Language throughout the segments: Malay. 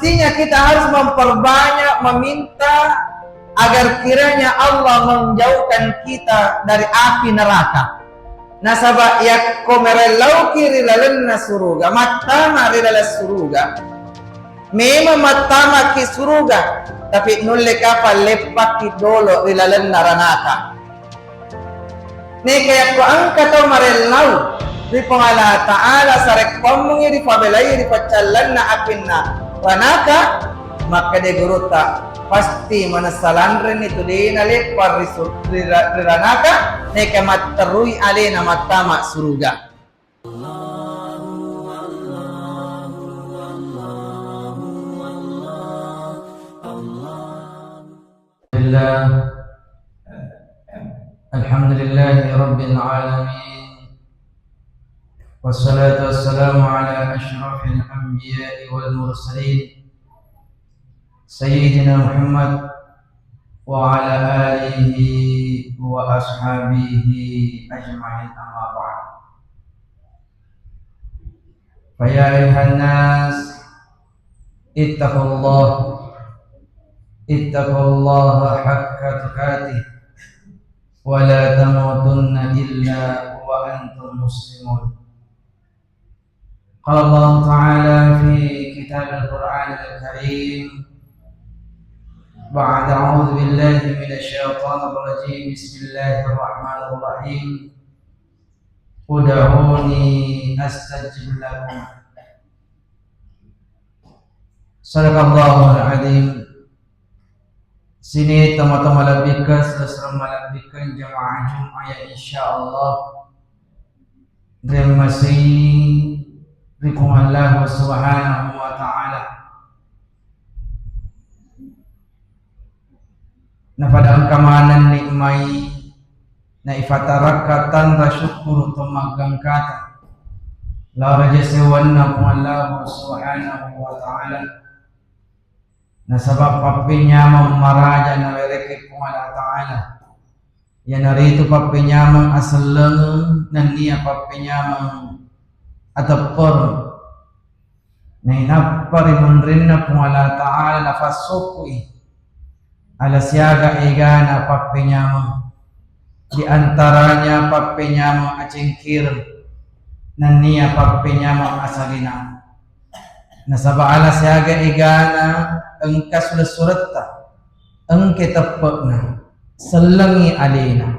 mestinya kita harus memperbanyak meminta agar kiranya Allah menjauhkan kita dari api neraka. Nasaba yakkomerelau kiri lalenna suruga matama rilala suruga mema matama ki suruga tapi nulle kapa leppaki dolo rilalenna ranaka ne kaya ko angkato marelau di pengala ta'ala sarek pamungi di pabelai di pacallanna apinna ranaka maka de guruta pasti manasalandren itu dina leppar riranaka ne kamat terui alena matama suruga. Alhamdulillahi Rabbil Alamin, wassalatu wassalamu ala ashrafil anbiya'i wal mursalin Sayyidina Muhammad wa ala alihi wa ashabihi ajma'in, amma ba'd. Faya ayuhan nas ittaqullaha haqqa tuqatih wa la tamutunna illa wa antum muslimun. Qala Allah Ta'ala fi kitab al-Quran al-Karim ba'da a'udzu billahi minasy syaithanir rajim. Bismillahirrahmanirrahim. Ud'uni astajib lakum. Sadaqallahul azim. Sini teman-teman labika selesai malabikan jamaah Jumat ya insyaallah. Terima kasih Allah Subhanahu wa taala. Na pada angkamanan nikmai na ifatarakatan rasyukur tumagang kata la rajasewanna Allah Subhanahu wa taala. Na sabab papinyamang maraja na wereke kung Allah Ta'ala yan narito papinyamang asalang nan niya papinyamang atapor na inaparimun rin na kung Allah Ta'ala na fasukui alasyaga iga na papinyamang di antaranya papinyamang acingkir nan niya papinyamang asalina na sabab alasyaga iga na engka sudah suratta engke tepak na selengi alina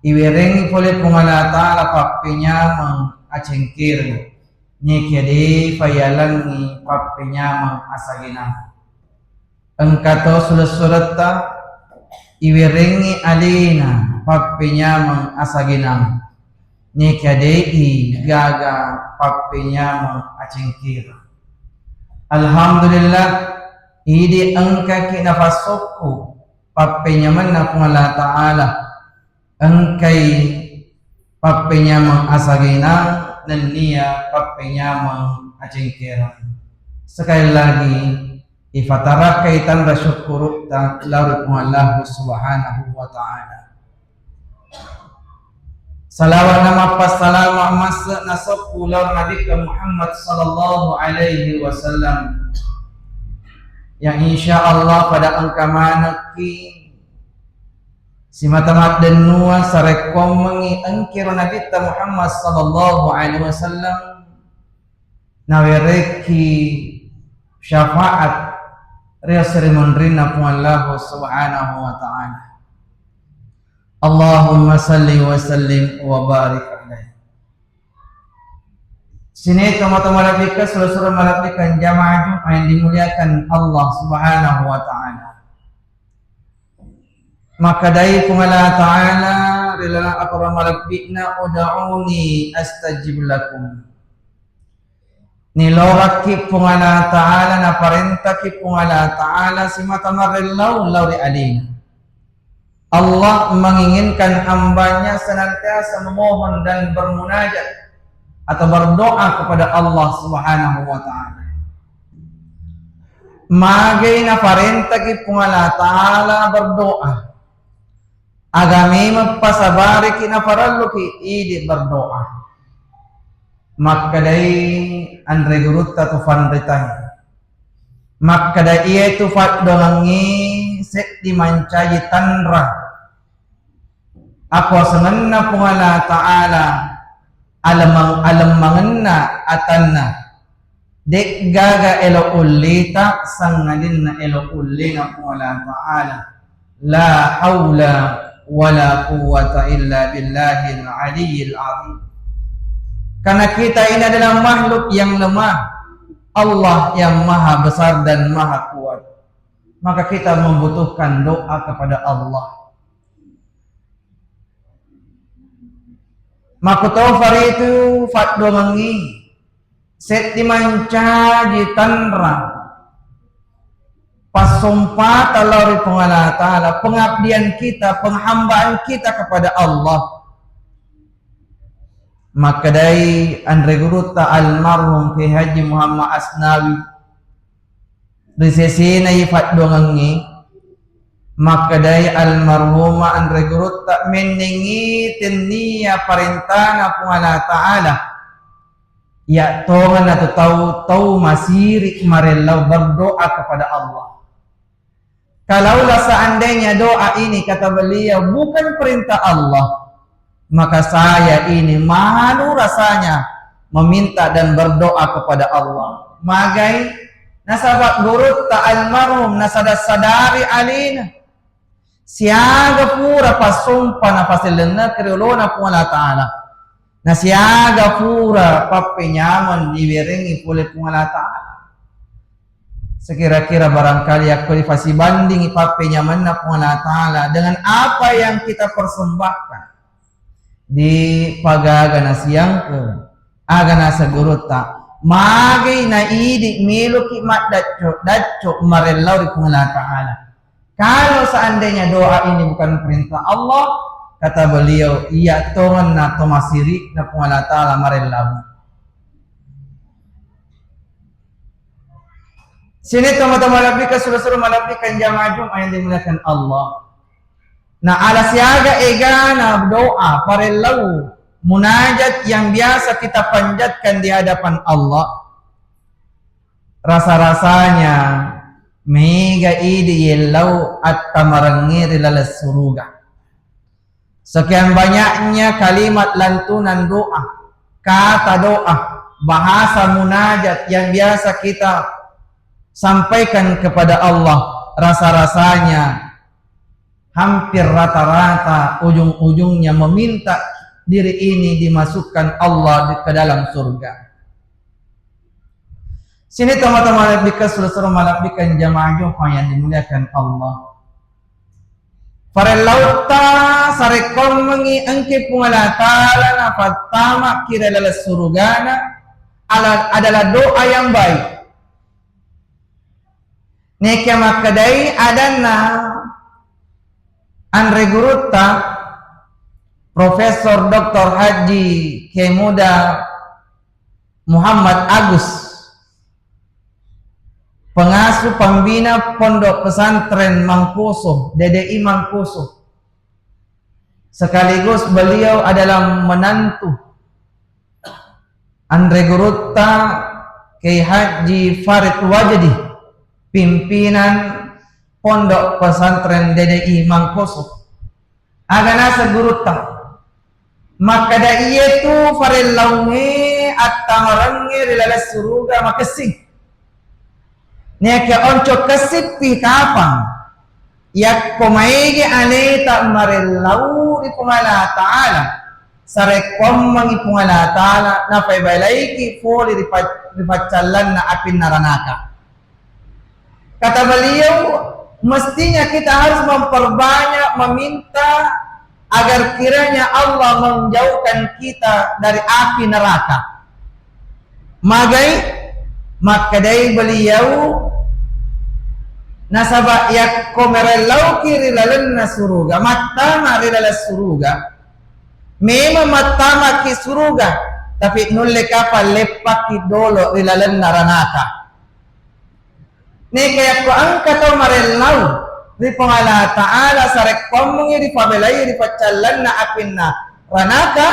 iwerengi pole pungala ta'ala papinyamang acengkir ni kede fayalangi papinyamang asagina engka to sudah suratta iwerengi alina papinyamang asagina ni kede gaga papinyamang acengkir. Alhamdulillah idi engka kinafasokku papenyaman na kung Allah Ta'ala engkay papenyamang asagina nan niya papenyamang acengkira. Sekali lagi ifatara kaitan rasyukuru ta laru kung Allah Subhanahu wa Ta'ala. Salawat nama passalama masa nasabku lalu Nabi Muhammad sallallahu alaihi wasallam yang insyaallah pada angkamanaki si matamat dan nuwa sarekom mengi angkir Nabi Muhammad sallallahu alaihi wasallam nawereki syafaat ria serimun rina pun Allah subhanahu wa ta'ala. Allahumma salli wa sallim wa barik alaihi. Sini teman-teman malaikat seluruh malaikat jamaah Jumat yang dimuliakan Allah Subhanahu wa taala. Maka dari Allah taala rilana akram malaikatna ud'uni astajib lakum. Niloraki Allah taala na parentaki Allah taala si matamarrillau lauri alina. Allah menginginkan hambanya senantiasa memohon dan bermunajat atau berdoa kepada Allah Subhanahu wa ta'ala. Magay na parenta ki Allah ta'ala berdoa. Agami magpasabari ki na parallo ki idi berdoa. Makkaday andre gurutta tu fanritay. maka da ia tu fat donangi set dimancaji tanra apa sengenna pungala ta'ala alam mangenna atanna dek gaga elo ulita sangadinna elo ulina pungala ta'ala la haula wala quwwata illa billahil aliyyil azim. Karena kita ini adalah makhluk yang lemah, Allah yang maha besar dan maha kuat, maka kita membutuhkan doa kepada Allah. Maka tawfar itu fatdo mengi set dimanca di tanra pasumpa talari pengala ta'ala pengabdian kita, penghambaan kita kepada Allah. Maka dari Andre Guruta almarhum Kiai Haji Muhammad Asnawi risesina ifat dongangi, maka dari almarhumah Andre Guruta menengi tenia parintana pungala ta'ala ya tongan atau tahu masiri marelau berdoa kepada Allah. Kalaulah seandainya doa ini kata beliau bukan perintah Allah, maka saya ini malu rasanya meminta dan berdoa kepada Allah. Magai nasabat gurut ta almarhum nasada sadari alina siaga pura pasumpa na pasilena kriolona pungala ta'ala na siaga pura papenyaman diberengi pule pungala ta'ala. Sekira-kira barangkali aku difasi banding papenyaman na pungala ta'ala dengan apa yang kita persembahkan di pagagana siyang ke agana sa guruta magay na idik milo ki mat datcho marellaw di pungala ta'ala. Kalau seandainya doa ini bukan perintah Allah, kata beliau iya tongan na tomasirik na pungala ta'ala marellaw. Sini teman-teman malabikan suruh-suruh malabikan jamaah Jumat yang dimuliakan Allah. Nah ala siaga egana doa parelau munajat yang biasa kita panjatkan di hadapan Allah, rasa-rasanya mega idi yelau at-tamarangi rilalas suruga. Sekian banyaknya kalimat lantunan doa, kata doa, bahasa munajat yang biasa kita sampaikan kepada Allah, rasa-rasanya hampir rata-rata ujung-ujungnya meminta diri ini dimasukkan Allah ke dalam surga. Sini teman-teman malabikan suruh-suruh malabikan jamaah Jumat yang dimuliakan Allah. Farelauta sarekon mengi engke pungala ta'ala na pertama kira adalah surgana adalah doa yang baik. Neke makadai adana Andre Guruta Profesor Dr. Haji Kiai Muda Muhammad Agus, pengasuh pembina Pondok Pesantren Mangkuso, DDI Mangkuso. Sekaligus beliau adalah menantu Andre Guruta Kiai Haji Farid Wajdi, pimpinan Pondok Pesantren DDI Mangkuso. Agana seguruta maka da iya tu farelaunge at-tamarange rilalas suruga makasih neke onco kesipi kapang yak komaige aleta marelau di pungala ta'ala sarekom mangi pungala ta'ala na paibalaiki foli ripacallan na apin naranaka. Kata beliau, mestinya kita harus memperbanyak meminta agar kiranya Allah menjauhkan kita dari api neraka. Makadai beliau nasaba yak komerelau kiri lalenna suruga matama rilalas suruga memang matama ki suruga tapi nulle kapal lepaki dolo rilalenna ranaka. Ni kaya ko angka to marelau di pangala ta'ala sarek komungi di pabelai di pacalan na apin na ranaka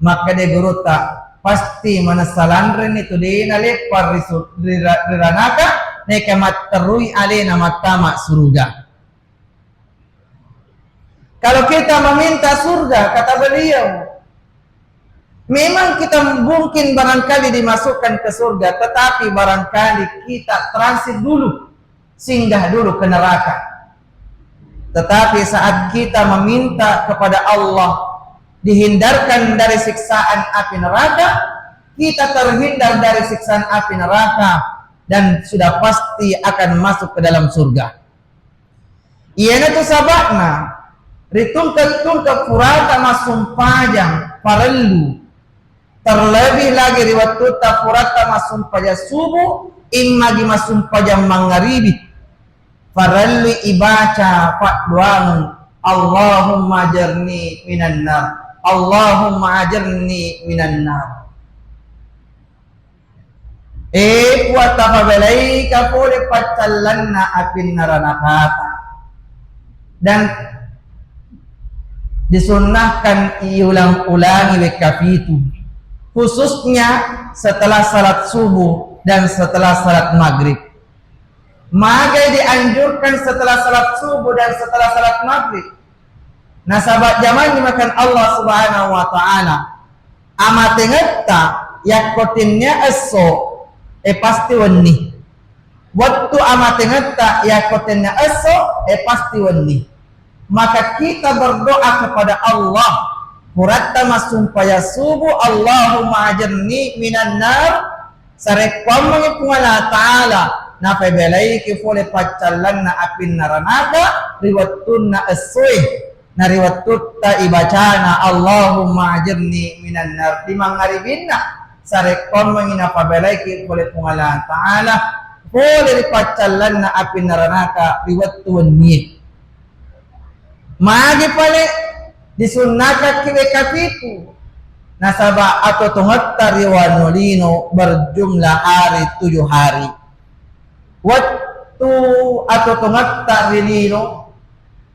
maka de guruta pasti manasalandren itu di nalepar di ranaka nekamat terui alena matama surga. Kalau kita meminta surga, kata beliau, memang kita mungkin barangkali dimasukkan ke surga, tetapi barangkali kita transit dulu, singgah dulu ke neraka. Tetapi saat kita meminta kepada Allah dihindarkan dari siksaan api neraka, kita terhindar dari siksaan api neraka dan sudah pasti akan masuk ke dalam surga. Iana tu sababna ritungkap furata masum pajang parelu, terlebih lagi riwayat furata masum pajang subuh imma di masum pajang magharibi parelu ibaca doang Allahumma ajarni minan nar, Allahumma ajarni minan nar. Kuat apabelai kapole pacalanna apin naranakata, dan disunnahkan iulang-ulangi wekafitu, khususnya setelah salat subuh dan setelah salat maghrib. Maka dianjurkan setelah salat subuh dan setelah salat maghrib. Nah sahabat zaman dimakan Allah subhanahu wa ta'ala amatengetta yakotinnya eso pasti wenni. Waktu amatengetta yakotinnya eso pasti wenni. Maka kita berdoa kepada Allah, murattama sumpaya subuh Allahumma ajarni minan nar, sarekwam mengipungala ta'ala na pebelai kifole pacalan na apin naranaka riwatun na esoy na riwatut ta ibacana Allahumma ajarni minan nar di mangaribinna sarekwam mengina pebelai kifole pungala ta'ala fole pacalan na apin naranaka riwatun ni. Magi pale disunnakan kiwekapitu nasaba atau tungat tariwanolino berjumlah hari 7 hari. Waktu atau tungat tarilino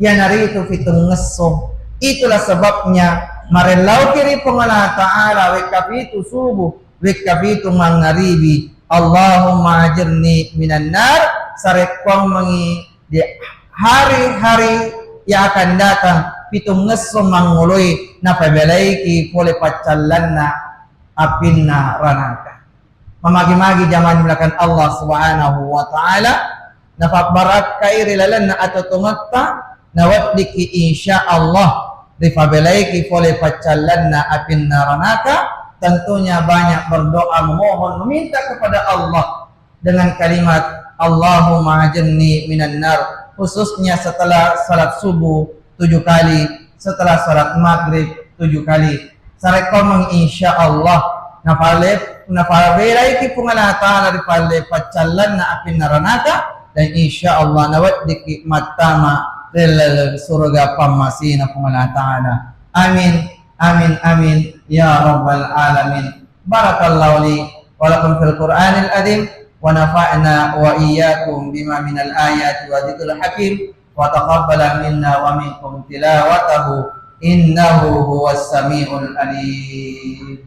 yang hari itu fitung ngeso. Itulah sebabnya marelau kiri pengala ta'ala wekapitu subuh wekapitu mangaribi Allahumma ajirni minan nar sarekwang mengi di hari-hari yang akan datang pitung ngeso manguloi na pebelai ki pole pacalan na apinna ranaka. Memagi-magi zaman melakukan Allah subhanahu wa ta'ala na pabarat kairi lalan na atau tumatta na wadiki insya Allah di pebelai ki pole pacalan na apinna ranaka. Tentunya banyak berdoa memohon meminta kepada Allah dengan kalimat Allahumma ajirni minan nar, khususnya setelah salat subuh 7 kali, setelah salat maghrib 7 kali. Sarekomang insya Allah nafalai ki pungala ta'ala ripale pacalan na apin naranaka dan insya Allah nawat diki matama rel surga pamasina pungala ta'ala. Amin, amin, amin ya rabbal alamin. Barakallahu li wa lakum fil Qur'anil azim. ونفعنا وإياكم بما من الآيات وذكر الحكيم وتقبل منا ومنكم تلاوته إنه هو السميع العليم.